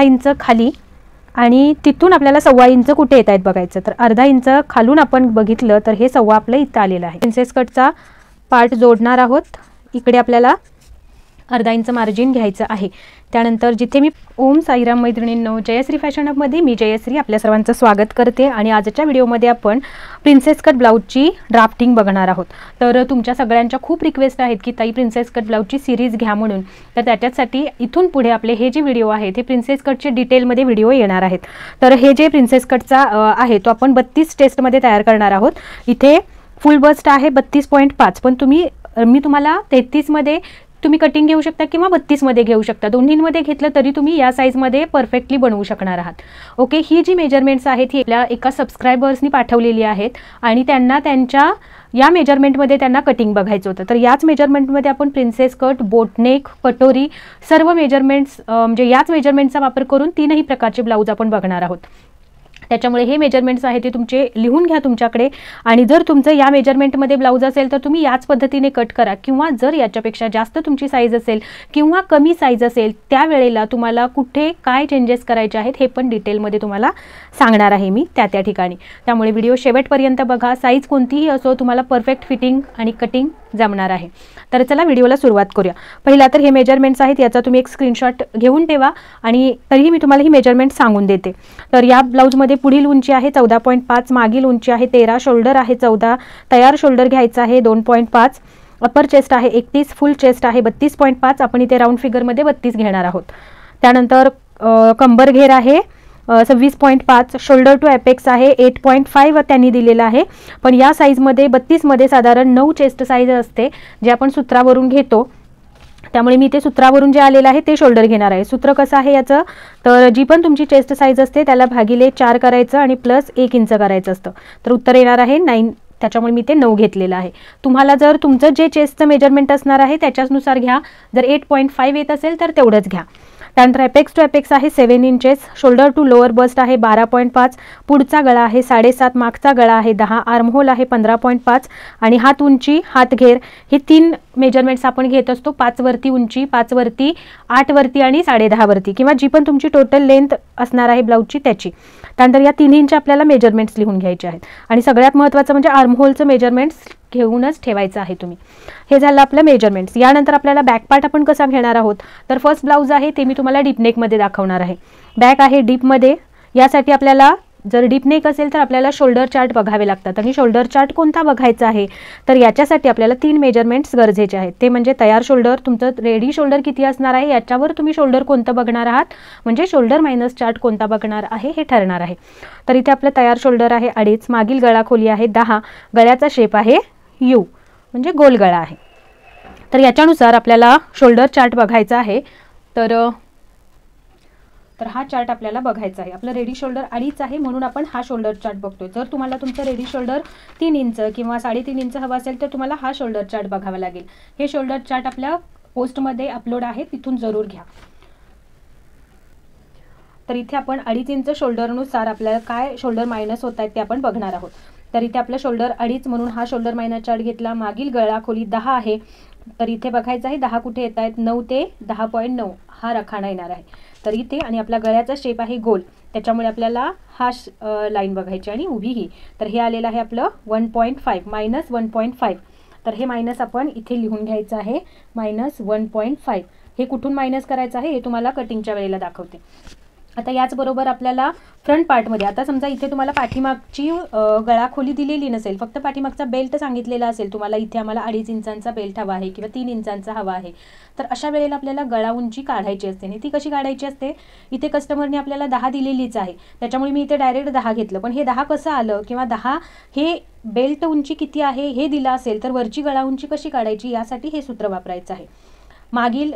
Inch खाली आणि तिथून आपल्याला 1.25 इंच कुठे येत आहेत बघायचं. तर अर्धा इंच खालून आपण बघितलं तर हे 1.25 आपलं इथं आलेलं आहे. प्रिन्सेस कटचा पार्ट जोडणार आहोत. इकडे आपल्याला अर्धा इंच मार्जिन घ्यायचं आहे. त्यानंतर जिथे मी ओम साईराम मैत्रिणींनो, जयश्री फॅशन हबमध्ये मी जयश्री आपल्या सर्वांचं स्वागत करते. आणि आजच्या व्हिडिओमध्ये आपण प्रिन्सेस कट ब्लाऊजची ड्राफ्टिंग बघणार आहोत. तर तुमच्या सगळ्यांच्या खूप रिक्वेस्ट आहेत की ताई प्रिन्सेस कट ब्लाऊजची सिरीज घ्या म्हणून. तर त्याच्यासाठी इथून पुढे आपले हे जे व्हिडिओ आहेत हे प्रिन्सेस कटचे डिटेलमध्ये व्हिडिओ येणार आहेत. तर हे जे प्रिन्सेस कटचा आहे तो आपण 32 टेस्टमध्ये तयार करणार आहोत. इथे फुल बस्ट आहे 32.5, पण मी तुम्हाला 33 मध्ये तुम्ही कटिंग घेऊ शकता किंवा 32 मध्ये घेऊ शकता. दोन्हींमध्ये घेतलं तरी तुम्ही या साईजमध्ये परफेक्टली बनवू शकणार आहात. ओके, ही जी मेजरमेंट्स आहेत ही आपल्या एका सबस्क्रायबर्सनी पाठवलेली आहेत आणि त्यांना त्यांच्या या मेजरमेंटमध्ये त्यांना कटिंग बघायचं होतं. तर याच मेजरमेंटमध्ये आपण प्रिन्सेस कट, बोटनेक, कटोरी सर्व मेजरमेंट्स म्हणजे याच मेजरमेंटचा वापर करून 3ही प्रकारचे ब्लाऊज आपण बघणार आहोत. त्याच्यामुळे हे मेजरमेंट्स आहेत ते तुमचे लिहून घ्या तुमच्याकडे. आणि जर तुमचं या मेजरमेंटमध्ये ब्लाऊज असेल तर तुम्ही याच पद्धतीने कट करा, किंवा जर याच्यापेक्षा जास्त तुमची साईज असेल किंवा कमी साईज असेल त्यावेळेला तुम्हाला कुठे काय चेंजेस करायचे आहेत हे पण डिटेलमध्ये तुम्हाला सांगणार आहे मी त्या ठिकाणी. त्यामुळे व्हिडिओ शेवटपर्यंत बघा. साईज कोणतीही असो तुम्हाला परफेक्ट फिटिंग आणि कटिंग जमणार आहे. तर चला व्हिडिओला सुरुवात करूया. पहिला तर हे मेजरमेंट्स आहेत याचा तुम्ही एक स्क्रीनशॉट घेऊन ठेवा आणि तरीही मी तुम्हाला ही मेजरमेंट सांगून देते. तर या ब्लाऊजमध्ये पुढील उंची आहे 14.5, मागील उंची आहे 13, शोल्डर आहे 14, तयार शोल्डर घ्यायचा आहे 2.5, अपर चेस्ट आहे 31, फुल चेस्ट आहे 32.5, आपण इथे राऊंड फिगरमध्ये 32 घेणार आहोत. त्यानंतर कंबर घेर आहे 26.5, शोल्डर टू एपेक्स आहे 8.5 त्यांनी दिलेला आहे. पण या साईजमध्ये 32मध्ये साधारण 9 चेस्ट साईज असते जे आपण सूत्रावरून घेतो. त्यामुळे मी ते सूत्रावरून जे आलेलं आहे ते शोल्डर घेणार आहे. सूत्र कसं आहे याचं, तर जी पण तुमची चेस्ट साईज असते त्याला भागिले 4 करायचं आणि प्लस 1 इंच करायचं असतं. तर उत्तर येणार आहे 9. त्याच्यामुळे मी ते 9 घेतलेलं आहे. तुम्हाला जर तुमचं जे चेस्टचं मेजरमेंट असणार आहे त्याच्यानुसार घ्या. जर 8.5 येत असेल तर तेवढंच घ्या. त्यानंतर एपेक्स टू एपेक्स आहे 7 inches, shoulder to lower bust आहे 12.5, पुढचा गळा आहे 7.5, मागचा गळा आहे 10, आर्महोल आहे 15.5 आणि हात उंची, हात घेर हे 3 मेजरमेंट्स आपण घेत असतो. 5 वरती उंची, 5 वरती, 8 वरती आणि 10.5 वरती, किंवा जी पण तुमची टोटल लेंथ असणार आहे ब्लाऊजची त्याची. त्यानंतर या 3 इंच आपल्याला मेजरमेंट्स लिहून घ्यायचे आहेत. आणि सगळ्यात महत्त्वाचं म्हणजे आर्महोलचं मेजरमेंट्स घेऊनच ठेवायचं आहे तुम्ही. हे झालं आपलं मेजरमेंट्स. यानंतर आपल्याला बॅक पार्ट आपण कसा घेणार आहोत, तर फर्स्ट ब्लाऊज आहे ते मी तुम्हाला डीपनेकमध्ये दाखवणार आहे. बॅक आहे डीपमध्ये. यासाठी आपल्याला जर डीपनेक असेल तर आपल्याला शोल्डर चार्ट बघावे लागतात. आणि शोल्डर चार्ट कोणता बघायचा आहे, तर याच्यासाठी आपल्याला 3 मेजरमेंट्स गरजेचे आहेत. ते म्हणजे तयार शोल्डर, तुमचं रेडी शोल्डर किती असणार आहे याच्यावर तुम्ही शोल्डर कोणतं बघणार आहात, म्हणजे शोल्डर मायनस चार्ट कोणता बघणार आहे हे ठरणार आहे. तर इथे आपलं तयार शोल्डर आहे 2.5, मागील गळा खोली आहे 10, गळ्याचा शेप आहे यू म्हणजे गोल गळा आहे. तर याच्यानुसार आपल्याला शोल्डर चार्ट बघायचा आहे. तर हा चार्ट आपल्याला बघायचा आहे. आपलं रेडी शोल्डर 2.5 आहे म्हणून आपण हा शोल्डर चार्ट बघतोय. जर तुम्हाला तुमचं रेडी शोल्डर 3 इंच किंवा 3.5 इंच हवा असेल तर तुम्हाला हा शोल्डर चार्ट बघावा लागेल. हे शोल्डर चार्ट आपल्या पोस्टमध्ये अपलोड आहे, तिथून जरूर घ्या. तर इथे आपण 2.5 इंच शोल्डरनुसार आपल्याला काय शोल्डर मायनस होत आहेत ते आपण बघणार आहोत. तर इथे आपलं शोल्डर 2.5 म्हणून हा शोल्डर मायनस चार्ट घेतला. मागील गळा खोली 10 आहे, तर इथे बघायचं आहे 10 कुठे येत आहेत, 9 ते 10.9 हा रखाना येणार आहे. तर इथे आणि आपला गळ्याचा शेप आहे गोल, त्याच्यामुळे आपल्याला हा लाईन बघायची आणि उभी ही. तर हे आलेलं आहे आपलं 1.5 मायनस 1.5. तर हे मायनस आपण इथे लिहून घ्यायचं आहे मायनस 1.5. हे कुठून मायनस करायचं आहे हे तुम्हाला कटिंगच्या वेळेला दाखवते. आता याचबरोबर आपल्याला फ्रंट पार्टमध्ये, आता समजा इथे तुम्हाला पाठीमागची गळा खोली दिलेली नसेल, फक्त पाठीमागचा बेल्ट सांगितलेला असेल तुम्हाला, इथे आम्हाला 2.5 इंचांचा बेल्ट हवा आहे किंवा 3 इंचांचा हवा आहे, तर अशा वेळेला आपल्याला गळा उंची काढायची असते. आणि ती कशी काढायची असते, इथे कस्टमरने आपल्याला 10 दिलेलीच आहे त्याच्यामुळे मी इथे डायरेक्ट 10 घेतलं. पण हे 10 कसं आलं, किंवा 10 हे बेल्ट उंची किती आहे हे दिलं असेल तर वरची गळा उंची कशी काढायची यासाठी हे सूत्र वापरायचं आहे. मागील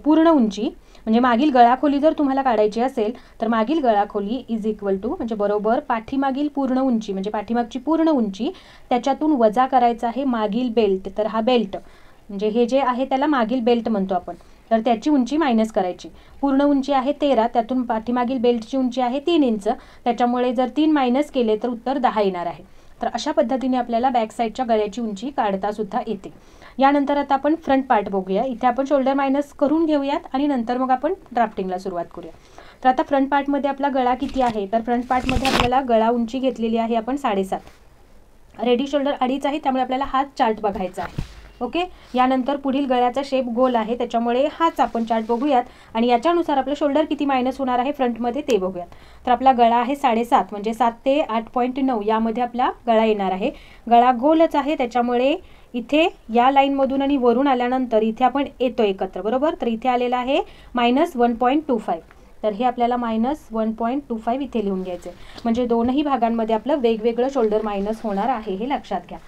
पूर्ण उंची म्हणजे मागील गळाखोली जर तुम्हाला काढायची असेल तर मागील गळाखोली इज इक्वल टू म्हणजे बरोबर पाठीमागील पूर्ण उंची म्हणजे पाठीमागची पूर्ण उंची त्याच्यातून वजा करायचा आहे मागील बेल्ट. तर हा बेल्ट म्हणजे हे जे आहे त्याला मागील बेल्ट म्हणतो आपण. तर त्याची उंची मायनस करायची. पूर्ण उंची आहे 13, त्यातून पाठीमागील बेल्टची उंची आहे 3 इंच, त्याच्यामुळे जर 3 मायनस केले तर उत्तर 10 येणार आहे. तर अशा पद्धतीने आपल्याला बॅक साईडच्या गळ्याची उंची काढता सुद्धा येते. यानंतर आता आपण फ्रंट पार्ट बघूया. इथे आपण शोल्डर मायनस करून घेऊयात आणि नंतर मग आपण ड्राफ्टिंगला सुरुवात करूया. तर आता फ्रंट पार्टमध्ये आपला गळा किती आहे, तर फ्रंट पार्टमध्ये आपल्याला गळा उंची घेतलेली आहे आपण 7.5. रेडी शोल्डर 2.5 आहे, त्यामुळे आपल्याला हाच चार्ट बघायचा आहे. ओके, यानंतर पुढील गळ्याचा शेप गोल आहे, त्याच्यामुळे हाच आपण चार्ट बघूयात आणि याच्यानुसार आपलं शोल्डर किती मायनस होणार आहे फ्रंटमध्ये ते बघूयात. तर आपला गळा आहे 7.5, म्हणजे 7 ते 8.9 यामध्ये आपला गळा येणार आहे. गळा गोलच आहे, त्याच्यामुळे इथे या लाईनमधून आणि वरून आल्यानंतर इथे आपण येतो एकत्र, बरोबर. तर इथे आलेला आहे -1.25. तर हे आपल्याला -1.25 इथे लिहून घ्यायचं आहे, म्हणजे दोनही भागांमध्ये आपलं वेगवेगळं शोल्डर मायनस होणार आहे, हे लक्षात घ्या.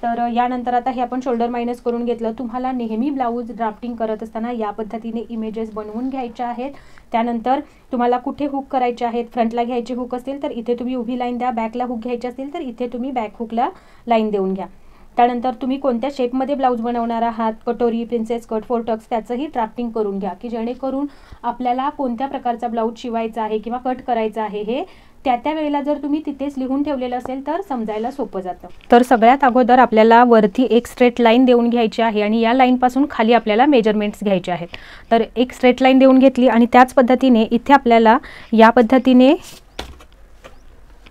तर यानंतर आता हे आपण शोल्डर मायनस करून घेतलं. तुम्हाला नेहमी ब्लाऊज ड्राफ्टिंग करत असताना या पद्धतीने इमेजेस बनवून घ्यायच्या आहेत. त्यानंतर तुम्हाला कुठे हुक करायचे आहेत, फ्रंटला घ्यायचे हुक असतील तर इथे तुम्ही उभी लाईन द्या, बॅकला हुक घ्यायचे असतील तर इथे तुम्ही बॅक हुकला लाईन देऊन घ्या. त्यानंतर तुम्ही कोणत्या शेपमध्ये ब्लाऊज बनवणार आहात, कटोरी, प्रिन्सेस कट, 4 टक्स, त्याचंही ड्राफ्टिंग करून घ्या, की जेणेकरून आपल्याला कोणत्या प्रकारचा ब्लाऊज शिवायचा आहे किंवा कट करायचा आहे हे त्या वेळेला जर तुम्ही तिथेच लिहून ठेवलेलं असेल तर समजायला सोपं जातं. तर सगळ्यात अगोदर आपल्याला वरती एक स्ट्रेट लाईन देऊन घ्यायची आहे आणि या लाईनपासून खाली आपल्याला मेजरमेंट्स घ्यायचे आहेत. तर एक स्ट्रेट लाईन देऊन घेतली आणि त्याच पद्धतीने इथे आपल्याला या पद्धतीने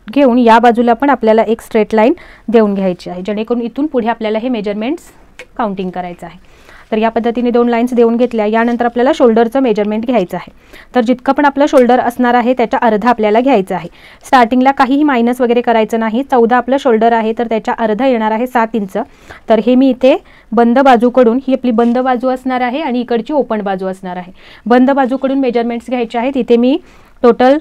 घेऊन या बाजूला पण आपल्याला एक स्ट्रेट लाईन देऊन घ्यायची आहे, जेणेकरून इथून पुढे आपल्याला हे मेजरमेंट्स काउंटिंग करायचं आहे. तर या पद्धतीने 2 लाईन्स देऊन घेतल्या. यानंतर आपल्याला शोल्डरचं मेजरमेंट घ्यायचं आहे. तर जितकं पण आपलं शोल्डर असणार आहे त्याच्या अर्धा आपल्याला घ्यायचं आहे. स्टार्टिंगला काहीही मायनस वगैरे करायचं नाही. 14 आपलं शोल्डर आहे, तर त्याच्या अर्धा येणार आहे 7 इंच. तर हे मी इथे बंद बाजूकडून, ही आपली बंद बाजू असणार आहे आणि इकडची ओपन बाजू असणार आहे. बंद बाजूकडून मेजरमेंट्स घ्यायचे आहेत. इथे मी टोटल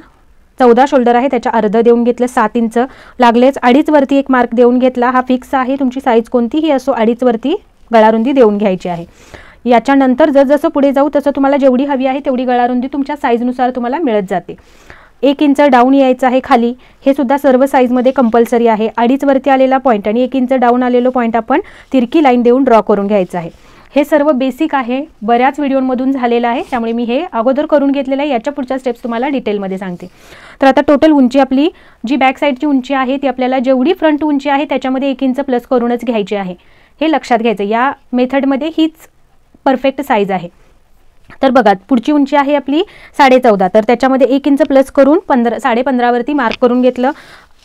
14 शोल्डर आहे, त्याच्या अर्ध देऊन घेतलं 7 इंच. लागलेच 2.5 वरती एक मार्क देऊन घेतला. हा फिक्स आहे, तुमची साईज कोणतीही असो 2.5 वरती गळारुंदी देऊन घ्यायची आहे. याच्यानंतर जसं पुढे जाऊ तसं तुम्हाला जेवढी हवी आहे तेवढी गळारुंदी तुमच्या साईजनुसार तुम्हाला मिळत जाते. 1 इंच डाऊन यायचं आहे खाली, हे सुद्धा सर्व साईजमध्ये कंपल्सरी आहे. 2.5 वरती आलेला पॉईंट आणि 1 इंच डाऊन आलेलो पॉईंट आपण तिरकी लाईन देऊन ड्रॉ करून घ्यायचं आहे. हे सर्व बेसिक आहे, बऱ्याच व्हिडिओमधून झालेलं आहे, त्यामुळे मी हे अगोदर करून घेतलेलं आहे. याच्या पुढच्या स्टेप्स तुम्हाला डिटेलमध्ये सांगते. तर आता टोटल उंची आपली जी बॅक साईडची उंची आहे ती आपल्याला जेवढी फ्रंट उंची आहे त्याच्यामध्ये 1 इंच प्लस करूनच घ्यायची आहे, हे लक्षात घ्यायचं. या मेथडमध्ये हीच परफेक्ट साईज आहे. तर बघा, पुढची उंची आहे आपली 14.5, तर त्याच्यामध्ये 1 इंच प्लस करून 15.5 वरती मार्क करून घेतलं.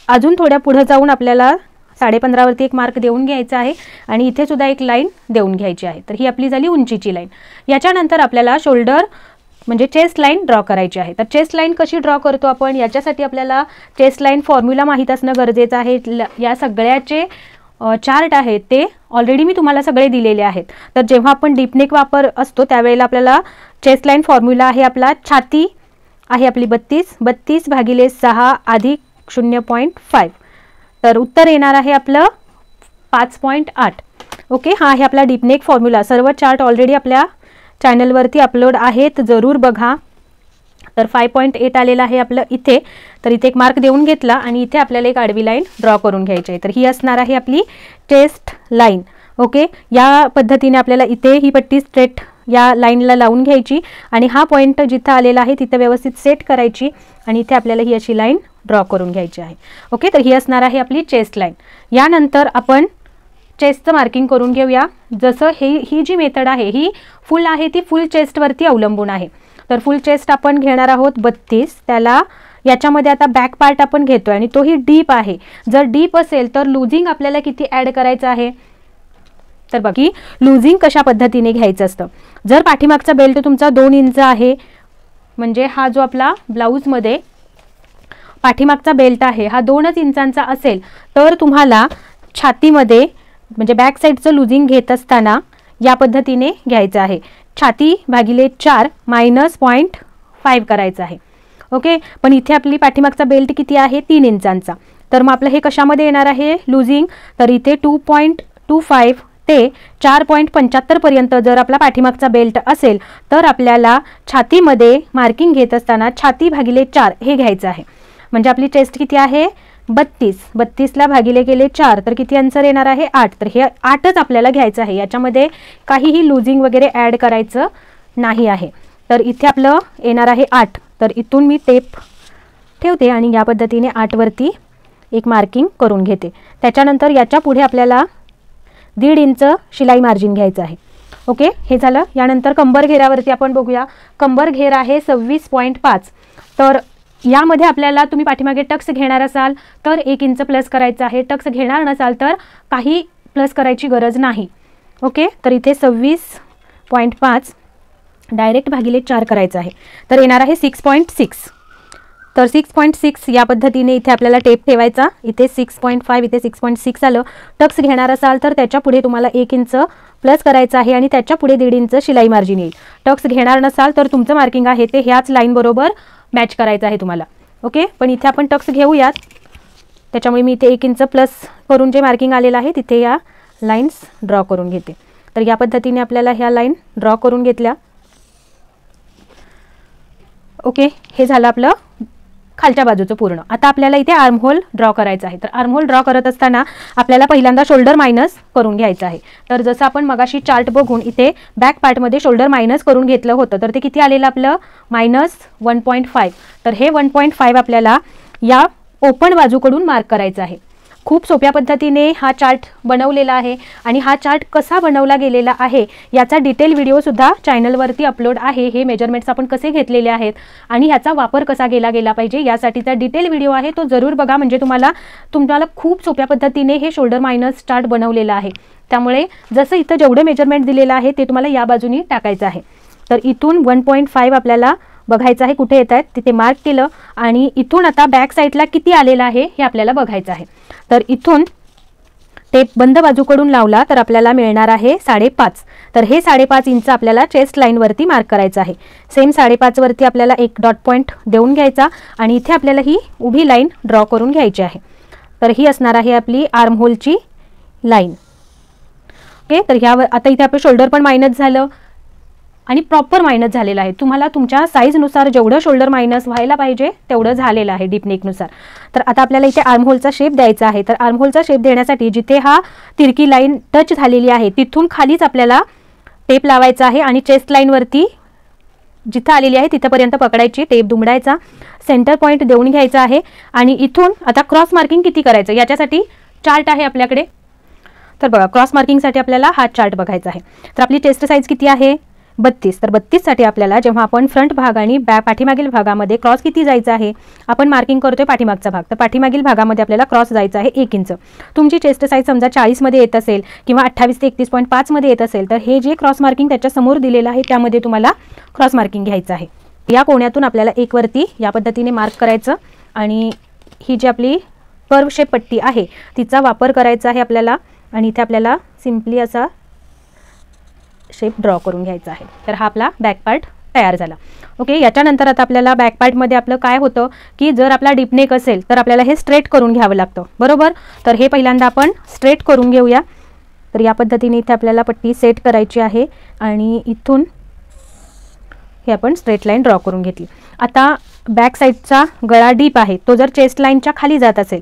अजून थोड्या पुढे जाऊन आपल्याला 15.5 वरती एक मार्क देऊन घ्यायचा आहे आणि इथे सुद्धा एक लाईन देऊन घ्यायची आहे. तर ही आपली झाली उंचीची लाईन. याच्यानंतर आपल्याला शोल्डर म्हणजे चेस्ट लाईन ड्रॉ करायची आहे. तर चेस्ट लाईन कशी ड्रॉ करतो आपण, याच्यासाठी आपल्याला चेस्ट लाईन फॉर्म्युला माहीत असणं गरजेचं आहे. या सगळ्याचे चार्ट आहेत ते ऑलरेडी मी तुम्हाला सगळे दिलेले आहेत. तर जेव्हा आपण डीपनेक वापर असतो त्यावेळेला आपल्याला चेस्ट लाईन फॉर्म्युला आहे आपला, छाती आहे आपली 32/6 अधिक 0.5. तर उत्तर येणार आहे आपलं 5.8. ओके, हा आहे आपला डीपनेक फॉर्म्युला. सर्व चार्ट ऑलरेडी आपल्या चॅनलवरती अपलोड आहेत, जरूर बघा. तर 5.8 आलेला आहे आपलं इथे. तर इथे एक मार्क देऊन घेतला आणि इथे आपल्याला एक आडवी लाईन ड्रॉ करून घ्यायची आहे. तर ही असणार आहे आपली चेस्ट लाईन. ओके, या पद्धतीने आपल्याला इथे ही पट्टी स्ट्रेट या लाईनला लावून घ्यायची आणि हा पॉईंट जिथं आलेला आहे तिथं व्यवस्थित सेट करायची आणि इथे आपल्याला ही अशी लाईन ड्रॉ करून घ्यायची आहे. ओके, तर ही असणार आहे आपली चेस्ट लाईन. यानंतर आपण चेस्टचं मार्किंग करून घेऊया. जसं ही जी मेथड आहे ही फुल आहे, ती फुल चेस्टवरती अवलंबून आहे. तर फुल चेस्ट आपण घेणार आहोत 32. त्याला याच्यामध्ये आता बॅक पार्ट आपण घेतोय आणि तोही डीप आहे. जर डीप असेल तर लुझिंग आपल्याला किती ॲड करायचं आहे, तर बघी लुझिंग कशा पद्धतीने घ्यायचं असतं. जर पाठीमागचा बेल्ट तुमचा 2 इंच आहे, म्हणजे हा जो आपला ब्लाऊजमध्ये पाठीमागचा बेल्ट आहे हा 2च इंचांचा असेल, तर तुम्हाला छातीमध्ये म्हणजे बॅक साईडचं लुझिंग घेत असताना या पद्धतीने घ्यायचं आहे. छाती भागिले 4 -0.5 करायचं आहे. ओके, पण इथे आपली पाठीमागचा बेल्ट किती आहे 3 इंचांचा. तर मग आपलं हे कशामध्ये येणार आहे लुझिंग, तर इथे 2.25 ते 4.75 पर्यंत जर आपला पाठीमागचा बेल्ट असेल तर आपल्याला छातीमध्ये मार्किंग घेत असताना छाती भागिले 4 हे घ्यायचं आहे. म्हणजे आपली चेस्ट किती आहे 32ला भागिले केले 4 तर किती आन्सर येणार आहे 8. तर हे 8च आपल्याला घ्यायचं आहे, याच्यामध्ये काहीही लुझिंग वगैरे ॲड करायचं नाही आहे. तर इथे आपलं येणार आहे 8. तर इथून मी टेप ठेवते आणि या पद्धतीने 8 वरती एक मार्किंग करून घेते. त्याच्यानंतर याच्या पुढे आपल्याला 1.5 इंच शिलाई मार्जिन घ्यायचं आहे. ओके, हे झालं. यानंतर कंबर घेरावरती आपण बघूया. कंबर घेर आहे 26.5. तर यामध्ये आपल्याला तुम्ही पाठीमागे टक्स घेणार असाल तर 1 इंच प्लस करायचं आहे, टक्स घेणार नसाल तर काही प्लस करायची गरज नाही. ओके, तर इथे 26.5 डायरेक्ट भागिले 4 करायचं आहे, तर येणार आहे 6.6. तर 6.6 या पद्धतीने इथे आपल्याला टेप ठेवायचा. इथे 6.5, इथे 6.6 आलं. टक्स घेणार असाल तर त्याच्या पुढे तुम्हाला 1 इंच प्लस करायचं आहे आणि त्याच्या पुढे 1.5 इंच शिलाई मार्जिन येईल. टक्स घेणार नसाल तर तुमचं मार्किंग आहे ते ह्याच लाईन बरोबर मॅच करायचं आहे तुम्हाला. ओके, पण इथे आपण टक्स घेऊयात, त्याच्यामुळे मी इथे 1 इंच प्लस करून जे मार्किंग आलेलं आहे तिथे या लाईन्स ड्रॉ करून घेते. तर या पद्धतीने आपल्याला ह्या लाईन ड्रॉ करून घेतल्या. ओके, हे झालं आपलं खालच्या बाजूचं पूर्ण. आता आपल्याला इथे आर्म होल ड्रॉ करायचं आहे. तर आर्म होल ड्रॉ करत असताना आपल्याला पहिल्यांदा शोल्डर मायनस करून घ्यायचं आहे. तर जसं आपण मगाशी चार्ट बघून इथे बॅक पार्टमध्ये शोल्डर मायनस करून घेतलं होतं, तर ते किती आलेलं आपलं -1.5. तर हे 1.5 आपल्याला या ओपन बाजूकडून मार्क करायचं आहे. खूप सोप्या पद्धतीने हा चार्ट बनवलेला आहे आणि हा चार्ट कसा बनवला गेलेला आहे याचा डिटेल व्हिडिओसुद्धा चॅनलवरती अपलोड आहे. हे मेजरमेंट्स आपण कसे घेतलेले आहेत आणि ह्याचा वापर कसा केला गेला पाहिजे यासाठीचा डिटेल व्हिडिओ आहे, तो जरूर बघा. म्हणजे तुम्हाला खूप सोप्या पद्धतीने हे शोल्डर मायनस चार्ट बनवलेला आहे. त्यामुळे जसं इथं जेवढं मेजरमेंट दिलेलं आहे ते तुम्हाला या बाजूनी टाकायचं आहे. तर इथून 1.5 आपल्याला बघायचं आहे कुठे येत आहेत, तिथे मार्क केलं आणि इथून आता बॅक साईडला किती आलेलं आहे हे आपल्याला बघायचं आहे. तर इथून टेप बंद बाजूकडून लावला तर आपल्याला मिळणार आहे 5.5. तर हे 5.5 इंच आपल्याला चेस्ट लाईनवरती मार्क करायचं आहे. सेम 5.5 वरती आपल्याला एक डॉट पॉईंट देऊन घ्यायचा आणि इथे आपल्याला ही उभी लाईन ड्रॉ करून घ्यायची आहे. तर ही असणार आहे आपली आर्म होलची लाईन. ओके, तर ह्यावर आता इथे आपलं शोल्डर पण मायनस झालं आणि प्रॉपर मायनस झालेलं आहे. तुम्हाला तुमच्या साईजनुसार जेवढं शोल्डर मायनस व्हायला पाहिजे तेवढं झालेलं आहे डीप नेकनुसार. तर आता आपल्याला इथे आर्म होलचा शेप द्यायचा आहे. तर आर्म होलचा शेप देण्यासाठी जिथे हा तिरकी लाईन टच झालेली आहे तिथून खालीच आपल्याला टेप लावायचा आहे आणि चेस्ट लाईनवरती जिथं आलेली आहे तिथंपर्यंत पकडायची, टेप दुमडायचा, सेंटर पॉईंट देऊन घ्यायचा आहे आणि इथून आता क्रॉस मार्किंग किती करायचं याच्यासाठी चार्ट आहे आपल्याकडे. तर बघा, क्रॉस मार्किंगसाठी आपल्याला हा चार्ट बघायचा आहे. तर आपली चेस्ट साईज किती आहे 32. तर 32 साठी आपल्याला जेव्हा आपण फ्रंट भाग आणि पाठीमागील भागामध्ये क्रॉस किती जायचं आहे, आपण मार्किंग करतोय पाठीमागचा भाग, तर पाठीमागील भागामध्ये आपल्याला क्रॉस जायचा आहे 1 इंच. तुमची चेस्ट साईज समजा 40 मध्ये येत असेल किंवा 28 ते 31.5 मध्ये येत असेल तर हे जे क्रॉस मार्किंग त्याच्या समोर दिलेलं आहे त्यामध्ये तुम्हाला क्रॉस मार्किंग घ्यायचं आहे. या कोण्यातून आपल्याला 1 वरती या पद्धतीने मार्क करायचं आणि ही जी आपली कर्व शेप पट्टी आहे तिचा वापर करायचा आहे आपल्याला आणि इथे आपल्याला सिम्पली असा शेप ड्रॉ करून घ्यायचा आहे. तर हा आपला बॅक पार्ट तयार झाला. ओके, याच्यानंतर आता आपल्याला बॅक पार्टमध्ये आपलं काय होतं की जर आपला डीप नेक असेल तर आपल्याला हे स्ट्रेट करून घ्यावं लागतं, बरोबर. तर हे पहिल्यांदा आपण स्ट्रेट करून घेऊया. तर या पद्धतीने इथे आपल्याला पट्टी सेट करायची आहे आणि इथून हे आपण स्ट्रेट लाईन ड्रॉ करून घेतली. आता बॅक साईडचा गळा डीप आहे, तो जर चेस्ट लाईनच्या खाली जात असेल,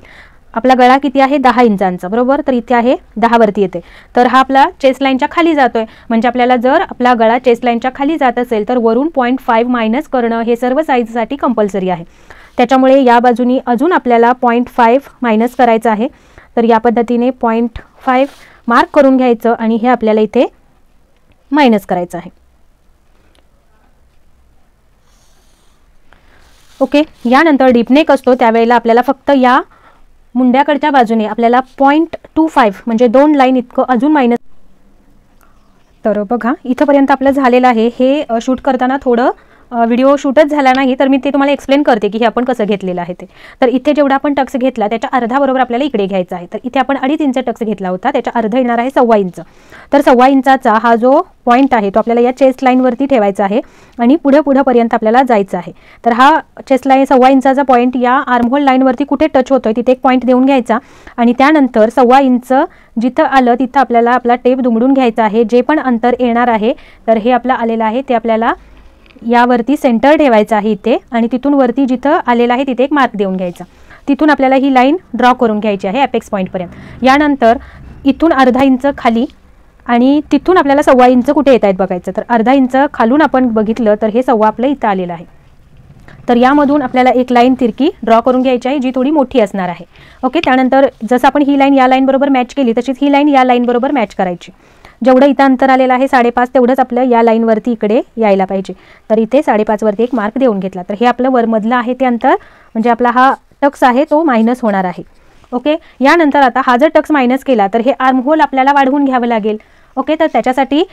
आपला गळा किती आहे 10 इंचांचा, बरोबर. तर इथे आहे 10 वरती येते, तर हा आपला चेस्ट लाईनच्या खाली जातोय. म्हणजे आपल्याला जर आपला गळा चेस्ट लाईनच्या खाली जात असेल तर वरून 0.5 मायनस करणं हे सर्व साईजसाठी कंपल्सरी आहे. त्याच्यामुळे या बाजूनी अजून आपल्याला 0.5 मायनस करायचं आहे. तर या पद्धतीने 0.5 मार्क करून घ्यायचं आणि हे आपल्याला इथे मायनस करायचं आहे. ओके, यानंतर डीप नेक असतो त्यावेळेला आपल्याला फक्त या मुंड्याकडच्या बाजूने आपल्याला 0.25 म्हणजे 2 लाईन इतकं अजून मायनस. तर बघा, इथंपर्यंत आपलं झालेलं आहे. हे शूट करताना थोडं व्हिडिओ शूटच झाला नाही, तर मी ते तुम्हाला एक्सप्लेन करते की हे आपण कसं घेतलेलं आहे ते. तर इथे जेवढा आपण टक्स घेतला त्याच्या अर्धा बरोबर आपल्याला इकडे घ्यायचा आहे. तर इथे आपण 2.5 इंच टक्स घेतला होता, त्याच्या अर्धा येणार आहे 1.25 इंच. तर 1.25 इंचाचा हा जो पॉईंट आहे तो आपल्याला या चेस्ट लाईनवरती ठेवायचा आहे आणि पुढेपर्यंत आपल्याला जायचं आहे. तर हा चेस्ट लाईन 1.25 इंचाचा पॉईंट या आर्महोल लाईनवरती कुठे टच होतोय तिथे एक पॉईंट देऊन घ्यायचा आणि त्यानंतर 1.25 इंच जिथं आलं तिथं आपल्याला आपला टेप दुमडून घ्यायचा आहे. जे पण अंतर येणार आहे तर हे आपलं आलेलं आहे ते आपल्याला यावरती सेंटर ठेवायचं आहे इथे आणि तिथून वरती जिथं आलेलं आहे तिथे एक मार्क देऊन घ्यायचा. तिथून आपल्याला ही लाईन ड्रॉ करून घ्यायची आहे अपेक्स पॉईंटपर्यंत. यानंतर इथून अर्धा इंच खाली आणि तिथून आपल्याला 1.25 इंच कुठे येत आहेत बघायचं. तर अर्धा इंच खालून आपण बघितलं तर हे 1.25 आपलं इथं आलेलं आहे. तर यामधून आपल्याला एक लाईन तिरकी ड्रॉ करून घ्यायची आहे जी थोडी मोठी असणार आहे. ओके, त्यानंतर जसं आपण ही लाईन या लाईन बरोबर मॅच केली तशीच ही लाईन या लाईन बरोबर मॅच करायची. जेवढं इथं अंतर आलेलं आहे 5.5 तेवढंच आपलं या लाईनवरती इकडे यायला पाहिजे. तर इथे 5.5 वरती एक मार्क देऊन घेतला. तर हे आपलं वरमधलं आहे ते अंतर, म्हणजे आपला हा टक्स आहे तो मायनस होणार आहे. ओके, यानंतर आता हा जर टक्स मायनस केला तर हे आर्महोल आपल्याला वाढवून घ्यावं लागेल. ओके, तर त्याच्यासाठी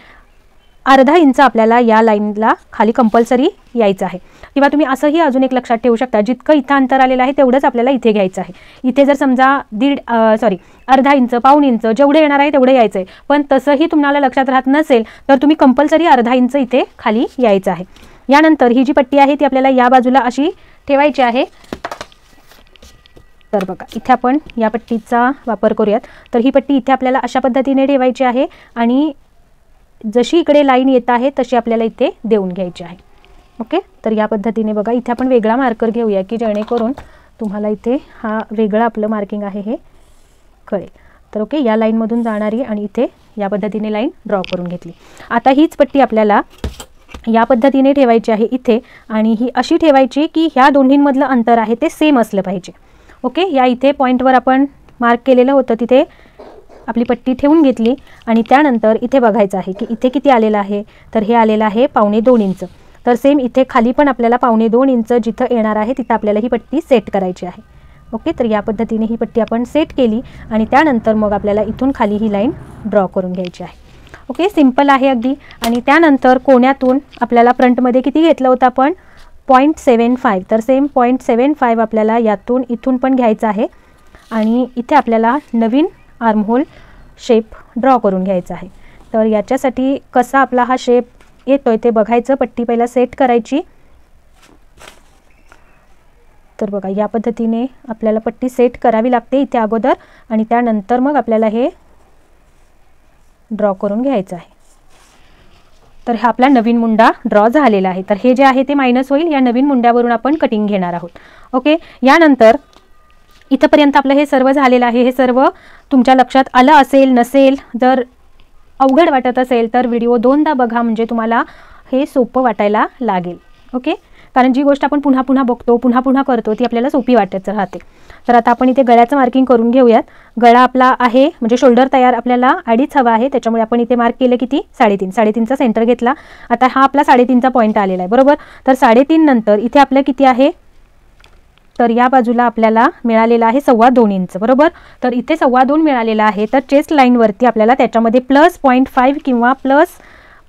अर्धा इंच आपल्याला या लाईनला खाली कंपल्सरी यायचं आहे. किंवा तुम्ही असंही अजून एक लक्षात ठेवू शकता, जितकं इथं अंतर आलेलं आहे तेवढंच आपल्याला इथे घ्यायचं आहे. इथे जर समजा अर्धा इंच, पाऊण इंच जेवढे येणार आहे तेवढे यायचं आहे. पण तसंही तुम्हाला लक्षात राहत नसेल तर तुम्ही कंपल्सरी अर्धा इंच इथे खाली यायचं आहे. यानंतर ही जी पट्टी आहे ती आपल्याला या बाजूला अशी ठेवायची आहे. तर बघा इथे आपण या पट्टीचा वापर करूयात. तर ही पट्टी इथे आपल्याला अशा पद्धतीने ठेवायची आहे आणि जशी इकडे लाईन येत आहे तशी आपल्याला इथे देऊन घ्यायची आहे. ओके, तर या पद्धतीने बघा इथे आपण वेगळा मार्कर घेऊया की जेणेकरून तुम्हाला इथे हा वेगळा आपलं मार्किंग आहे हे कळेल. तर ओके, या लाईनमधून जाणारी आणि इथे या पद्धतीने लाईन ड्रॉ करून घेतली. आता हीच पट्टी आपल्याला या पद्धतीने ठेवायची आहे इथे, आणि ही अशी ठेवायची की ह्या दोन्हींमधलं अंतर आहे ते सेम असलं पाहिजे. ओके, या इथे पॉईंटवर आपण मार्क केलेलं होतं तिथे आपली पट्टी ठेवून घेतली आणि त्यानंतर इथे बघायचं आहे की इथे किती आलेलं आहे. तर हे आलेलं आहे 1.25 इंच. तर सेम इथे खाली पण आपल्याला 1.25 इंच जिथं येणार आहे तिथं आपल्याला ही पट्टी सेट करायची आहे. ओके, तर या पद्धतीने ही पट्टी आपण सेट केली आणि त्यानंतर मग आपल्याला इथून खाली ही लाईन ड्रॉ करून घ्यायची आहे. ओके, सिंपल आहे अगदी. आणि त्यानंतर कोण्यातून आपल्याला फ्रंटमध्ये किती घेतलं होतं आपण 0.75. तर सेम 0.75 आपल्याला यातून इथून पण घ्यायचं आहे आणि इथे आपल्याला नवीन आर्महोल शेप ड्रॉ करून घ्यायचा आहे. तर याच्यासाठी कसा आपला हा शेप येतोय ते बघायचं. पट्टी पहिला सेट करायची. तर बघा या पद्धतीने आपल्याला पट्टी सेट करावी लागते इथे अगोदर आणि त्यानंतर मग आपल्याला हे ड्रॉ करून घ्यायचं आहे. तर हा आपला नवीन मुंडा ड्रॉ झालेला आहे. तर हे जे आहे ते मायनस होईल. या नवीन मुंड्यावरून आपण कटिंग घेणार आहोत. ओके, यानंतर इथंपर्यंत आपलं हे सर्व झालेलं आहे. हे सर्व तुमच्या लक्षात आलं असेल नसेल, जर अवघड वाटत असेल तर व्हिडिओ 2दा बघा, म्हणजे तुम्हाला हे सोपं वाटायला लागेल. ओके, कारण जी गोष्ट आपण पुन्हा पुन्हा बघतो, पुन्हा पुन्हा करतो ती आपल्याला सोपी वाटत राहते. तर आता आपण इथे गळ्याचं मार्किंग करून घेऊयात. गळा आपला आहे म्हणजे शोल्डर तयार आपल्याला 2.5 हवा आहे, त्याच्यामुळे आपण इथे मार्क केलं किती 3.5चा सेंटर घेतला. आता हा आपला 3.5चा पॉईंट आलेला आहे बरोबर. तर 3.5 नंतर इथे आपलं किती आहे, तर या बाजूला आपल्याला मिळालेला आहे 2.25 इंच बरोबर. तर इथे 2.25 मिळालेला आहे. तर चेस्ट लाईनवरती आपल्याला त्याच्यामध्ये प्लस 0.5 किंवा प्लस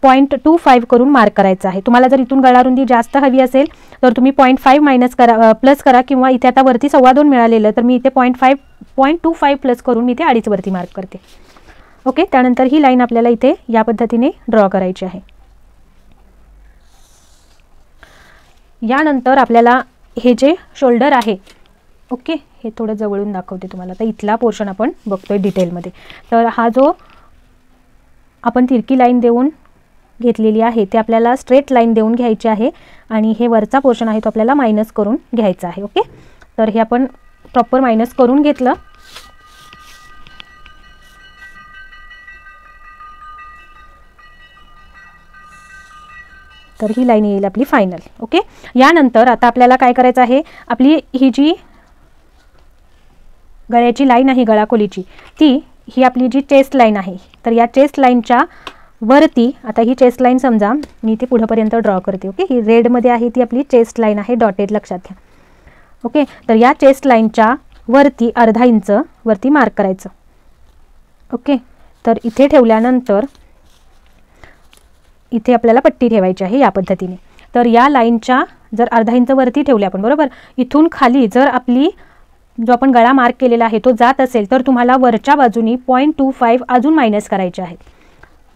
0.25 करून मार्क करायचं आहे. तुम्हाला जर इथून गळा रुंदी जास्त हवी असेल तर तुम्ही 0.5 मायनस करा, प्लस करा, किंवा इथे आता वरती 2.25 मिळालेलं तर मी इथे 0.25 प्लस करून मी इथे 2.5 वरती मार्क करते. ओके, त्यानंतर ही लाईन आपल्याला इथे या पद्धतीने ड्रॉ करायची आहे. यानंतर आपल्याला हे जे शोल्डर आहे, ओके, हे थोडं जवळून दाखवते तुम्हाला. तर इथला पोर्शन आपण बघतोय डिटेलमध्ये. तर हा जो आपण तिरकी लाईन देऊन घेतलेली आहे ते आपल्याला स्ट्रेट लाईन देऊन घ्यायची आहे आणि हे वरचा पोर्शन आहे तो आपल्याला मायनस करून घ्यायचा आहे. ओके, तर हे आपण प्रॉपर मायनस करून घेतलं. तर ही लाईन येईल आपली फायनल. ओके, यानंतर आता आपल्याला काय करायचं आहे, आपली ही जी गळ्याची लाईन आहे गळाकोलीची, ही आपली जी चेस्ट लाईन आहे, तर या चेस्ट लाईनच्या वरती आता ही चेस्ट लाईन समजा मी ती पुढेपर्यंत ड्रॉ करते. ओके, ही रेडमध्ये आहे ती आपली चेस्ट लाईन आहे, डॉटेड लक्षात घ्या. ओके, तर या चेस्ट लाईनच्या वरती 1/2 इंच वरती मार्क करायचं. ओके, तर इथे ठेवल्यानंतर इथे आपल्याला पट्टी ठेवायची आहे या पद्धतीने. तर या लाईनच्या जर 1/2 इंच वरती ठेवली आपण बरोबर, इथून खाली जर आपली जो आपण गळा मार्क केलेला आहे तो जात असेल तर तुम्हाला वरच्या बाजूनी 0.25 अजून मायनस करायचे आहेत.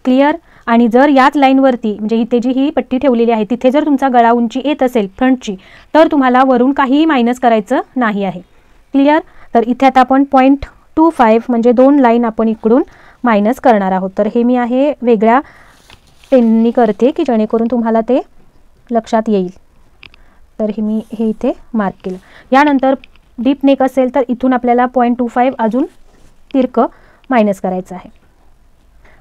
क्लिअर. आणि जर याच लाईनवरती म्हणजे इथे जी ही पट्टी ठेवलेली आहे तिथे जर तुमचा गळा उंची येत असेल फ्रंटची तर तुम्हाला वरून काहीही मायनस करायचं नाही आहे. क्लिअर. तर इथे आता आपण 0.25 म्हणजे 2 लाईन आपण इकडून मायनस करणार आहोत. तर हे मी आहे वेगळ्या पेननी करते की जेणेकरून तुम्हाला ते लक्षात येईल. तर मी हे इथे मार्क केलं. यानंतर डीप नेक असेल तर इथून आपल्याला 0.25 अजून तिरकं मायनस करायचं आहे,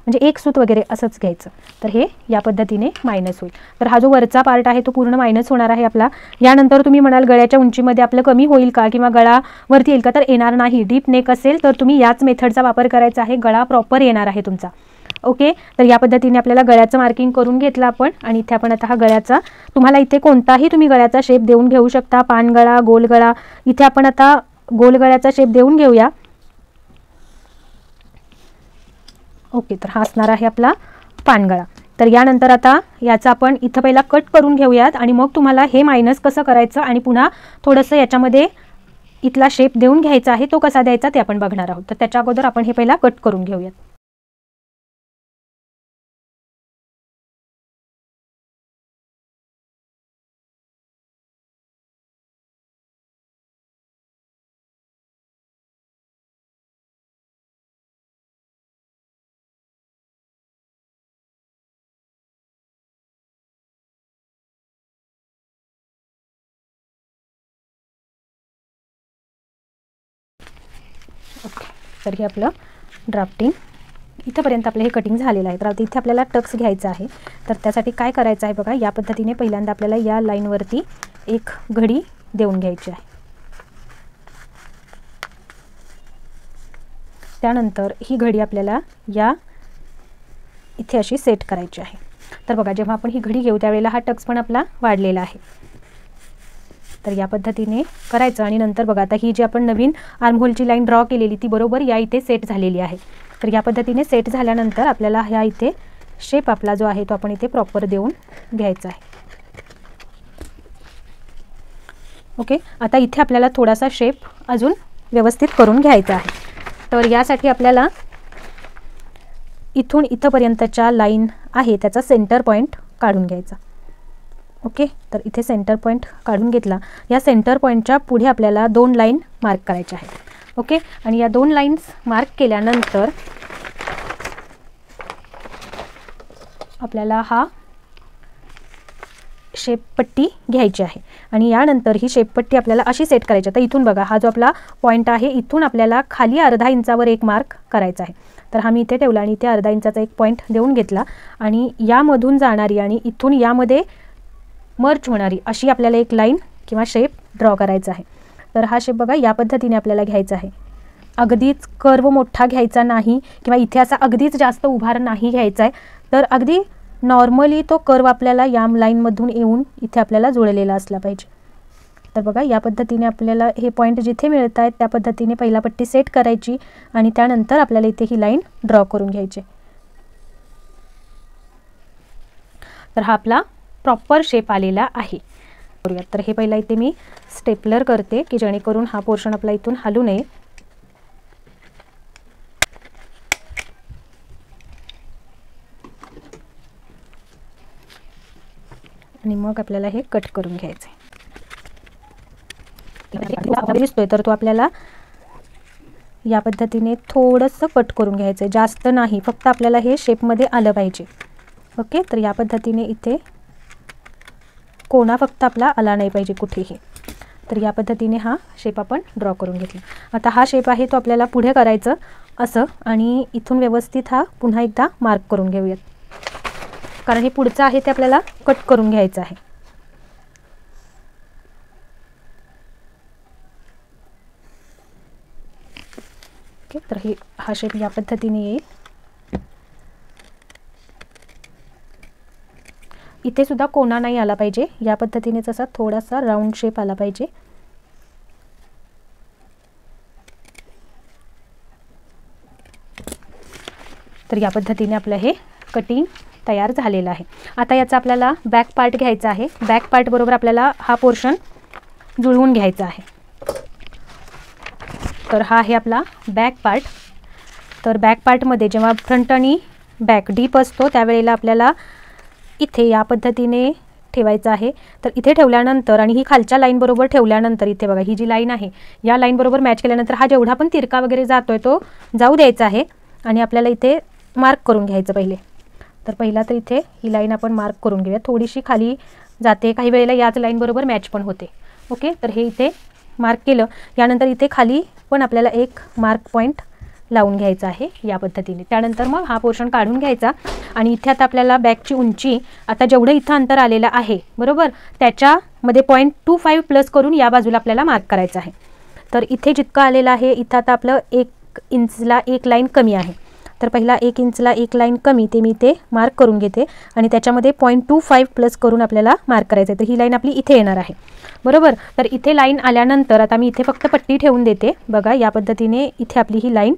म्हणजे एक सूत वगैरे असंच घ्यायचं. तर हे या पद्धतीने मायनस होईल. तर हा जो वरचा पार्ट आहे तो पूर्ण मायनस होणार आहे आपला. यानंतर तुम्ही म्हणाल गळ्याच्या उंचीमध्ये आपलं कमी होईल का किंवा गळा वरती येईल का, तर येणार नाही. डीप नेक असेल तर तुम्ही याच मेथडचा वापर करायचा आहे, गळा प्रॉपर येणार आहे तुमचा. ओके, तर या पद्धतीने आपल्याला गळ्याचं मार्किंग करून घेतलं आपण. आणि इथे आपण आता हा गळ्याचा, तुम्हाला इथे कोणताही तुम्ही गळ्याचा शेप देऊन घेऊ शकता, पानगळा, गोलगळा. इथे आपण आता गोलगळ्याचा शेप देऊन घेऊया. ओके, तर हा असणार आहे आपला पानगळा. तर यानंतर आता याचा आपण इथं पहिला कट करून घेऊयात आणि मग तुम्हाला हे मायनस कसं करायचं आणि पुन्हा थोडंसं याच्यामध्ये इथला शेप देऊन घ्यायचा आहे, तो कसा द्यायचा ते आपण बघणार आहोत. तर त्याच्या अगोदर आपण हे पहिला कट करून घेऊयात. ओके, तर हे आपलं ड्राफ्टिंग इथंपर्यंत आपलं हे कटिंग झालेलं आहे. तर आता इथे आपल्याला टक्स घ्यायचा आहे. तर त्यासाठी काय करायचं आहे बघा, या पद्धतीने पहिल्यांदा आपल्याला या लाईनवरती एक घडी देऊन घ्यायची आहे. त्यानंतर ही घडी आपल्याला या इथे अशी सेट करायची आहे. तर बघा, जेव्हा आपण ही घडी घेऊ त्यावेळेला हा टक्स पण आपला वाढलेला आहे. तर या पद्धतीने करायचं आणि नंतर बघा, आता ही जी आपण नवीन आर्महोलची लाईन ड्रॉ केलेली ती बरोबर या इथे सेट झालेली आहे. तर या पद्धतीने सेट झाल्यानंतर आपल्याला ह्या इथे शेप आपला जो आहे तो आपण इथे प्रॉपर देऊन घ्यायचा आहे. ओके, आता इथे आपल्याला थोडासा शेप अजून व्यवस्थित करून घ्यायचा आहे. तर यासाठी आपल्याला इथून इथंपर्यंतच्या लाईन आहे त्याचा सेंटर पॉईंट काढून घ्यायचा. ओके, तर इथे सेंटर पॉईंट काढून घेतला. या सेंटर पॉईंटच्या पुढे आपल्याला 2 लाईन मार्क करायच्या आहेत. ओके, आणि या 2 लाईन्स मार्क केल्यानंतर आपल्याला हा शेपपट्टी घ्यायची आहे आणि यानंतर ही शेपपट्टी आपल्याला अशी सेट करायची. तर इथून बघा, हा जो आपला पॉईंट आहे इथून आपल्याला खाली अर्धा इंचावर एक मार्क करायचा आहे. तर हा मी इथे ठेवला आणि इथे अर्धा इंचाचा एक पॉईंट देऊन घेतला आणि यामधून जाणारी आणि इथून यामध्ये मर्ज होणारी अशी आपल्याला एक लाईन किंवा शेप ड्रॉ करायचा आहे. तर हा शेप बघा या पद्धतीने आपल्याला घ्यायचा आहे. अगदीच कर्व मोठा घ्यायचा नाही किंवा इथे असा अगदीच जास्त उभार नाही घ्यायचा आहे. तर अगदी नॉर्मली तो कर्व आपल्याला या लाईनमधून येऊन इथे आपल्याला जुळलेला असला पाहिजे. तर बघा, या पद्धतीने आपल्याला हे पॉईंट जिथे मिळत आहेत त्या पद्धतीने पहिला पट्टी सेट करायची आणि त्यानंतर आपल्याला इथे ही लाईन ड्रॉ करून घ्यायची. तर हा आपला प्रॉपर शेप आलेला आहे. तर हे पहिला इथे मी स्टेपलर करते की जेणेकरून हा पोर्शन आपला इथून हलू नये. आणि मग आपल्याला हे कट करून घ्यायचं आहे. दिसतोय तर तो आपल्याला या पद्धतीने थोडंसं कट करून घ्यायचं आहे, जास्त नाही, फक्त आपल्याला हे शेपमध्ये आलं पाहिजे. ओके, तर या पद्धतीने इथे कोणा फक्त आपला आला नाही पाहिजे कुठेही. तर या पद्धतीने हा शेप आपण ड्रॉ करून घेतला. आता हा शेप आहे तो आपल्याला पुढे करायचं असं आणि इथून व्यवस्थित हा पुन्हा एकदा मार्क करून घेऊयात, कारण हे पुढचं आहे ते आपल्याला कट करून घ्यायचं आहे. ओके, तर हा शेप या पद्धतीने येईल. इथे सुद्धा कोणा नाही आला पाहिजे, या पद्धतीनेच असा थोडासा राऊंड शेप आला पाहिजे. तर या पद्धतीने आपलं हे कटिंग तयार झालेलं आहे. आता याचा आपल्याला बॅक पार्ट घ्यायचा आहे. बॅक पार्ट बरोबर आपल्याला हा पोर्शन जुळवून घ्यायचा आहे. तर हा आहे आपला बॅक पार्ट. तर बॅक पार्टमध्ये जेव्हा फ्रंट आणि बॅक डीप असतो त्यावेळेला आपल्याला इथे या पद्धतीने ठेवायचं आहे. तर इथे ठेवल्यानंतर आणि ही खालच्या लाईन बरोबर ठेवल्यानंतर इथे बघा ही जी लाईन आहे या लाईन बरोबर मॅच केल्यानंतर हा जेवढा पण तिरका वगैरे जातोय तो जाऊ द्यायचा आहे आणि आपल्याला इथे मार्क करून घ्यायचं पहिले. तर पहिला तर इथे ही लाईन आपण मार्क करून घेऊया. थोडीशी खाली जाते, काही वेळेला याच लाईन बरोबर मॅच पण होते. ओके, तर हे इथे मार्क केलं. यानंतर इथे खाली पण आपल्याला एक मार्क पॉईंट लावून घ्यायचा आहे या पद्धतीने. त्यानंतर मग हा पोर्शन काढून घ्यायचा आणि इथे आता आपल्याला बॅकची उंची आता जेवढं इथं अंतर आलेलं आहे बरोबर त्याच्यामध्ये 0.25 प्लस करून या बाजूला आपल्याला मार्क करायचं आहे. तर इथे जितकं आलेलं आहे इथं आता आपलं 1 इंचला एक लाईन कमी आहे. तर पहिला 1 इंचला एक लाईन कमी ते मी इथे मार्क करून घेते आणि त्याच्यामध्ये 0.25 प्लस करून आपल्याला मार्क करायचं आहे. तर ही लाईन आपली इथे येणार आहे, बरोबर. तर इथे लाईन आल्यानंतर आता मी इथे फक्त पट्टी ठेवून देते. बघा या पद्धतीने इथे आपली ही लाईन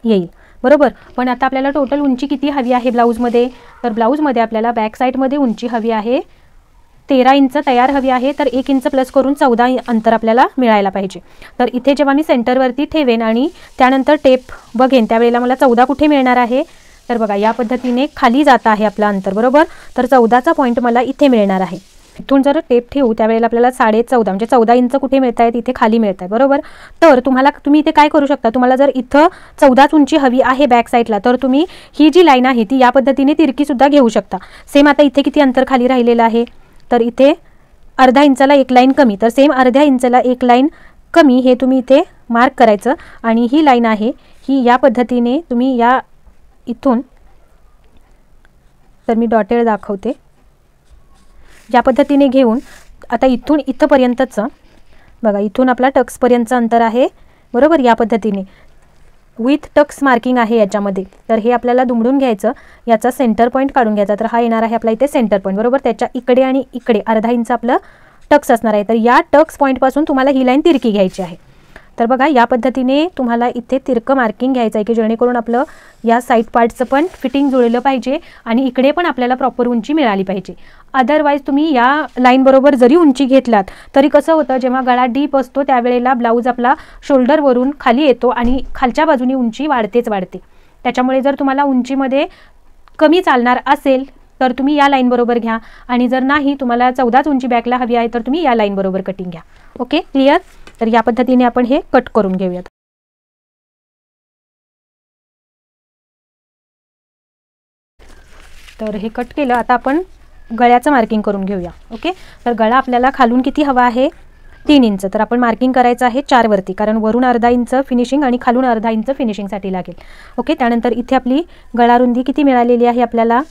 येईल, बरोबर. पण आता आपल्याला टोटल उंची किती हवी आहे ब्लाऊजमध्ये? तर ब्लाऊजमध्ये आपल्याला बॅक साईडमध्ये उंची हवी आहे 13 इंच तयार हवी आहे. तर 1 इंच प्लस करून 14 अंतर आपल्याला मिळायला पाहिजे. तर इथे जेव्हा मी सेंटरवरती ठेवेन आणि त्यानंतर टेप बघेन त्यावेळेला मला 14 कुठे मिळणार आहे? तर बघा या पद्धतीने खाली जात आहे आपलं अंतर, बरोबर. तर 14चा पॉईंट मला इथे मिळणार आहे. इथून जर टेप ठेवू त्यावेळेला आपल्याला 14.5 म्हणजे 14 इंच कुठे मिळत आहेत? इथे खाली मिळत आहे, बरोबर. तर तुम्ही इथे काय करू शकता? तुम्हाला जर इथं 14च उंची हवी आहे बॅक साईडला तर तुम्ही ही जी लाईन आहे ती या पद्धतीने तिरकीसुद्धा घेऊ शकता. सेम आता इथे किती अंतर खाली राहिलेलं आहे? तर इथे अर्धा इंचाला एक लाईन कमी. तर सेम अर्ध्या इंचाला एक लाईन कमी हे तुम्ही इथे मार्क करायचं आणि ही लाईन आहे ही या पद्धतीने तुम्ही या इथून, तर मी डॉटेड दाखवते, या पद्धतीने घेऊन आता इथून इथंपर्यंतचं बघा इथून आपला टक्सपर्यंतचं अंतर आहे, बरोबर. या पद्धतीने विथ टक्स मार्किंग आहे याच्यामध्ये. तर हे आपल्याला दुमडून घ्यायचं, याचा सेंटर पॉईंट काढून घ्यायचा. तर हा येणार आहे आपला इथे सेंटर पॉईंट, बरोबर. त्याच्या इकडे आणि इकडे अर्धा इंच आपलं टक्स असणार आहे. तर या टक्स पॉईंटपासून तुम्हाला ही लाईन तिरकी घ्यायची आहे. तर बघा या पद्धतीने तुम्हाला इथे तिरकं मार्किंग घ्यायचं आहे की जेणेकरून आपलं या साईड पार्टचं पण फिटिंग जुळलं पाहिजे आणि इकडे पण आपल्याला प्रॉपर उंची मिळाली पाहिजे. अदरवाईज तुम्ही या लाईन बरोबर जरी उंची घेतलात तरी कसं होतं, जेव्हा गळा डीप असतो त्यावेळेला ब्लाऊज आपला शोल्डरवरून खाली येतो आणि खालच्या बाजूनी उंची वाढतेच वाढते. त्याच्यामुळे जर तुम्हाला उंचीमध्ये कमी चालणार असेल तर तुम्ही या लाईन बरोबर घ्या आणि जर नाही तुम्हाला 14च उंची बॅकला हवी आहे तर तुम्ही या लाईन बरोबर कटिंग घ्या. Okay, clear. तर या पद्धतीने आपण हे कट करून घेऊयात. तर हे कट केलं. आता आपण गळ्याचं मार्किंग करून घेऊया. ओके, तर गळा आपल्याला खालून किती हवा आहे? 3 इंच. तर आपण मार्किंग करायचं आहे 4 वरती, कारण वरून अर्धा इंच फिनिशिंग आणि खालून अर्धा इंच फिनिशिंगसाठी लागेल. ओके, त्यानंतर इथे आपली गळा रुंदी किती मिळालेली आहे आपल्याला?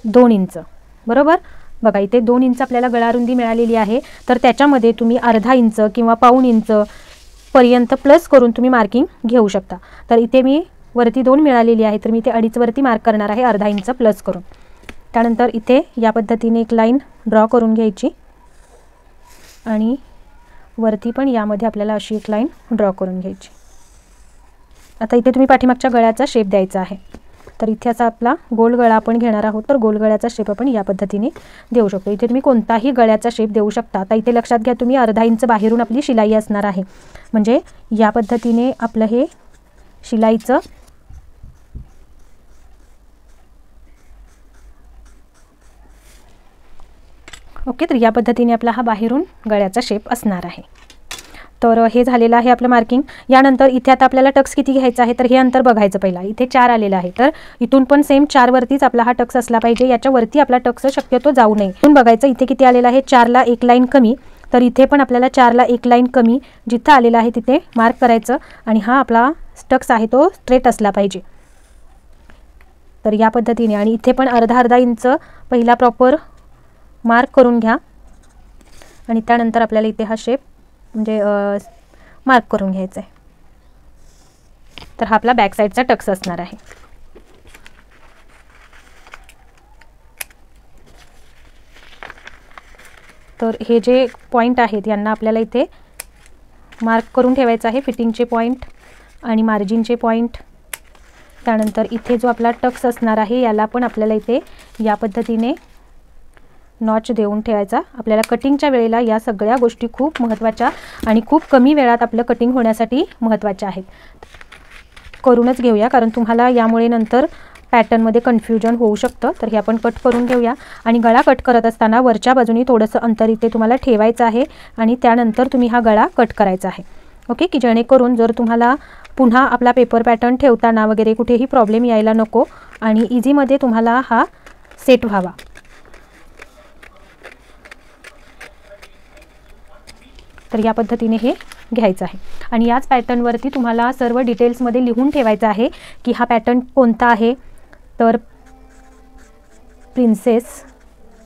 2 इंच, बरोबर. बघा इथे 2 इंच आपल्याला गळा रुंदी मिळालेली आहे. तर त्याच्यामध्ये तुम्ही अर्धा इंच किंवा पाऊण इंच पर्यंत प्लस करून तुम्ही मार्किंग घेऊ शकता. तर इथे मी वरती 2 मिळालेली आहे तर मी इथे 2.5 वरती मार्क करणार आहे अर्धा इंच प्लस करून. त्यानंतर इथे या पद्धतीने एक लाईन ड्रॉ करून घ्यायची आणि वरती पण यामध्ये आपल्याला अशी एक लाईन ड्रॉ करून घ्यायची. आता इथे तुम्ही पाठीमागच्या गळ्याचा शेप द्यायचा आहे. तर इथे असा आपला गोल गळा आपण घेणार आहोत. तर गोल गळ्याचा शेप आपण या पद्धतीने देऊ शकतो. इथे तुम्ही कोणताही गळ्याचा शेप देऊ शकता. आता इथे लक्षात घ्या तुम्ही अर्धा इंच बाहेरून आपली शिलाई असणार आहे, म्हणजे या पद्धतीने आपलं हे शिलाईचं ओके. तर या पद्धतीने आपला हा बाहेरून गळ्याचा शेप असणार आहे. तर हे झालेलं आहे आपलं मार्किंग. यानंतर इथे आता आपल्याला टक्स किती घ्यायचा आहे? तर हे अंतर बघायचं पहिला. इथे 4 आलेलं आहे तर इथून पण सेम 4 वरतीच आपला हा टक्स असला पाहिजे. याच्यावरती आपला टक्स शक्यतो जाऊ नये. इथून बघायचं इथे किती आलेलं आहे? 4ला एक लाईन कमी. तर इथे पण आपल्याला 4ला एक लाईन कमी जिथं आलेलं आहे तिथे मार्क करायचं आणि हा आपला टक्स आहे तो स्ट्रेट असला पाहिजे. तर या पद्धतीने आणि इथे पण अर्धा इंच पहिला प्रॉपर मार्क करून घ्या आणि त्यानंतर आपल्याला इथे हा शेप म्हणजे मार्क करून घ्यायचा आहे. तर हा आपला बॅक साईडचा टक्स असणार आहे. तर हे जे पॉईंट आहेत यांना आपल्याला इथे मार्क करून ठेवायचं आहे, फिटिंगचे पॉईंट आणि मार्जिनचे पॉईंट. त्यानंतर इथे जो आपला टक्स असणार आहे याला पण आपल्याला इथे या पद्धतीने नॉच देऊन ठेवायचा. आपल्याला कटिंगच्या वेळेला या सगळ्या गोष्टी खूप महत्त्वाच्या आणि खूप कमी वेळात आपलं कटिंग होण्यासाठी महत्त्वाच्या आहेत. करूनच घेऊया कारण तुम्हाला यामुळे नंतर पॅटर्नमध्ये कन्फ्युजन होऊ शकतं. तर हे आपण कट करून घेऊया आणि गळा कट करत असताना वरच्या बाजूनी थोडंसं अंतर इथे तुम्हाला ठेवायचं आहे आणि त्यानंतर तुम्ही हा गळा कट करायचा आहे. ओके, की जेणेकरून जर तुम्हाला पुन्हा आपला पेपर पॅटर्न ठेवताना वगैरे कुठेही प्रॉब्लेम यायला नको आणि इझीमध्ये तुम्हाला हा सेट व्हावा. तर या पद्धतीने हे घ्यायचं आहे आणि याच पॅटर्नवरती तुम्हाला सर्व डिटेल्समध्ये लिहून ठेवायचं आहे की हा पॅटर्न कोणता आहे. तर प्रिन्सेस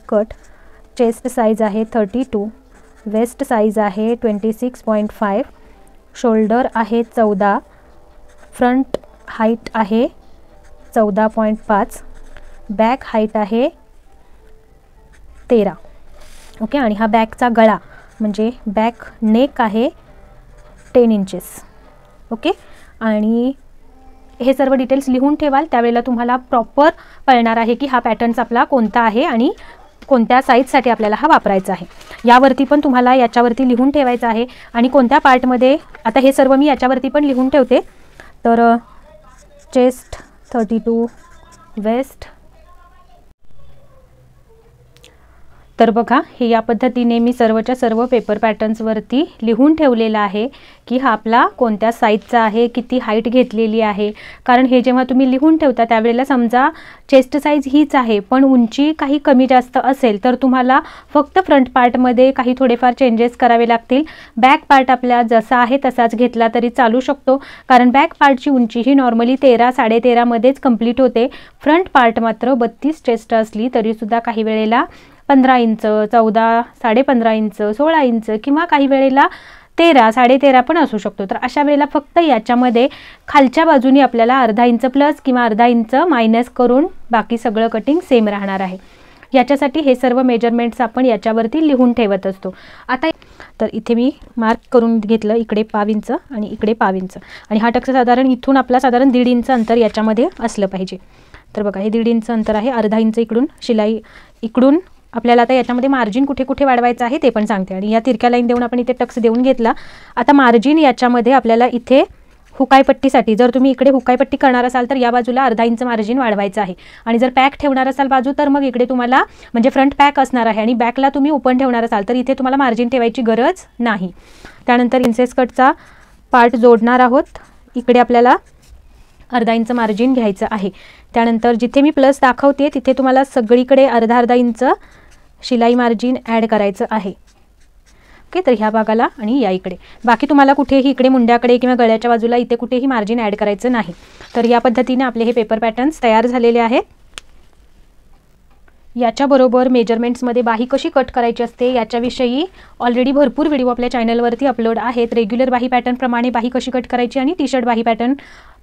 कट, चेस्ट साईज आहे 32, वेस्ट साईज आहे 26.5, शोल्डर आहे 14, फ्रंट हाईट आहे 14.5, बॅक हाईट आहे 13. ओके, आणि हा बॅकचा गळा म्हणजे बॅक नेक आहे 10 इंचेस. ओके, आणि हे सर्व डिटेल्स लिहून ठेवाल, त्यावेळेला तुम्हाला प्रॉपर कळणार आहे की हा पॅटर्न्स आपला कोणता आहे आणि कोणत्या साईजसाठी आपल्याला हा वापरायचा आहे. यावरती पण तुम्हाला याच्यावरती लिहून ठेवायचं आहे आणि कोणत्या पार्टमध्ये, आता हे सर्व मी याच्यावरती पण लिहून ठेवते. तर चेस्ट 32, वेस्ट. तर बघा, हे या पद्धतीने मी सर्वच्या सर्व पेपर पॅटर्न्सवरती लिहून ठेवलेलं आहे की हा आपला कोणत्या साईजचा आहे, किती हाईट घेतलेली आहे. कारण हे जेव्हा तुम्ही लिहून ठेवता त्यावेळेला समजा चेस्ट साईज हीच आहे पण उंची काही कमी जास्त असेल तर तुम्हाला फक्त फ्रंट पार्टमध्ये काही थोडेफार चेंजेस करावे लागतील. बॅक पार्ट आपल्या जसा आहे तसाच घेतला तरी चालू शकतो, कारण बॅक पार्टची उंची ही नॉर्मली 13, 13.5 मध्येच कंप्लीट होते. फ्रंट पार्ट मात्र 32 चेस्ट असली तरीसुद्धा काही वेळेला 15 इंच, 14, 15.5 इंच, 16 इंच किंवा काही वेळेला 13, 13.5 पण असू शकतो. तर अशा वेळेला फक्त याच्यामध्ये खालच्या बाजूनी आपल्याला अर्धा इंच प्लस किंवा अर्धा इंच मायनस करून बाकी सगळं कटिंग सेम राहणार आहे. याच्यासाठी हे सर्व मेजरमेंट्स आपण याच्यावरती लिहून ठेवत असतो. आता तर इथे मी मार्क करून घेतलं, इकडे 1.5 इंच आणि इकडे 1.5 इंच, आणि हा टक्स साधारण इथून आपला साधारण 1.5 इंच अंतर याच्यामध्ये असलं पाहिजे. तर बघा, हे 1.5 इंच अंतर आहे. अर्धा इंच इकडून शिलाई, इकडून आपल्याला आता याच्यामध्ये मार्जिन कुठे कुठे वाढवायचं आहे ते पण सांगते. आणि या तिरक्या लाईन देऊन आपण इथे टक्स देऊन घेतला. आता मार्जिन याच्यामध्ये आपल्याला इथे हुकाईपट्टीसाठी, जर तुम्ही इकडे हुकाईपट्टी करणार असाल तर या बाजूला अर्धा इंच मार्जिन वाढवायचं आहे. आणि जर पॅक ठेवणार असाल बाजू तर मग इकडे तुम्हाला म्हणजे फ्रंट पॅक असणार आहे आणि बॅकला तुम्ही ओपन ठेवणार असाल तर इथे तुम्हाला मार्जिन ठेवायची गरज नाही. त्यानंतर प्रिन्सेस कटचा पार्ट जोडणार आहोत. इकडे आपल्याला अर्धा इंच मार्जिन घ्यायचं आहे. त्यानंतर जिथे मी प्लस दाखवते तिथे तुम्हाला सगळीकडे अर्धा इंच शिलाई मार्जिन ॲड करायचं आहे. ओके, तर ह्या भागाला आणि या इकडे, बाकी तुम्हाला कुठेही इकडे मुंड्याकडे किंवा गळ्याच्या बाजूला इथे कुठेही मार्जिन ॲड करायचं नाही. तर या पद्धतीने आपले हे पेपर पॅटर्न्स तयार झालेले आहेत. याच्याबरोबर मेजरमेंट्समध्ये बाही कशी कट करायची असते याच्याविषयी ऑलरेडी भरपूर व्हिडिओ आपल्या चॅनलवरती अपलोड आहेत. रेग्युलर बाही पॅटर्नप्रमाणे बाही कशी कट करायची आणि टी शर्ट बाही पॅटर्न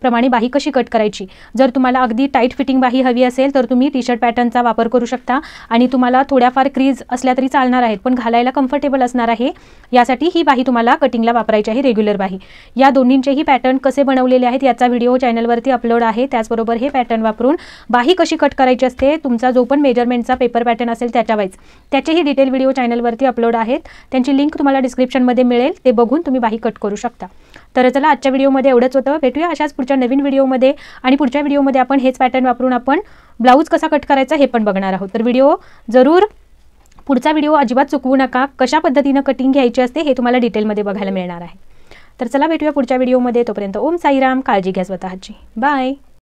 प्रमाणे बाही कशी कट करायची. जर तुम्हाला अगदी टाईट फिटिंग बाही हवी असेल तर तुम्ही टी शर्ट पॅटर्नचा वापर करू शकता आणि तुम्हाला थोड्याफार क्रीज असल्या तरी चालणार आहेत पण घालायला कम्फर्टेबल असणार आहे, यासाठी ही बाही तुम्हाला कटिंगला वापरायची आहे, रेग्युलर बाही. या दोन्हींचेही पॅटर्न कसे बनवलेले आहेत याचा व्हिडिओ चॅनलवरती अपलोड आहे. त्याचबरोबर हे पॅटर्न वापरून बाही कशी कट करायची असते, तुमचा जो पण मेजरमेंटचा पेपर पॅटर्न असेल त्याच्या वाईज, त्याचेही डिटेल व्हिडिओ चॅनलवरती अपलोड आहेत. त्यांची लिंक तुम्हाला डिस्क्रिप्शनमध्ये मिळेल, ते बघून तुम्ही बाही कट करू शकता. तर चला, आजच्या व्हिडिओमध्ये एवढंच होतं. भेटूया अशाच पुढच्या नवीन व्हिडिओमध्ये, आणि पुढच्या व्हिडिओमध्ये आपण हेच पॅटर्न वापरून आपण ब्लाऊज कसा कट करायचा हे पण बघणार आहोत. तर व्हिडिओ जरूर, पुढचा व्हिडिओ अजिबात चुकवू नका. कशा पद्धतीनं कटिंग घ्यायची असते हे तुम्हाला डिटेलमध्ये बघायला मिळणार आहे. तर चला, भेटूया पुढच्या व्हिडिओमध्ये. तोपर्यंत ओम साईराम. काळजी घ्या स्वतःची. बाय.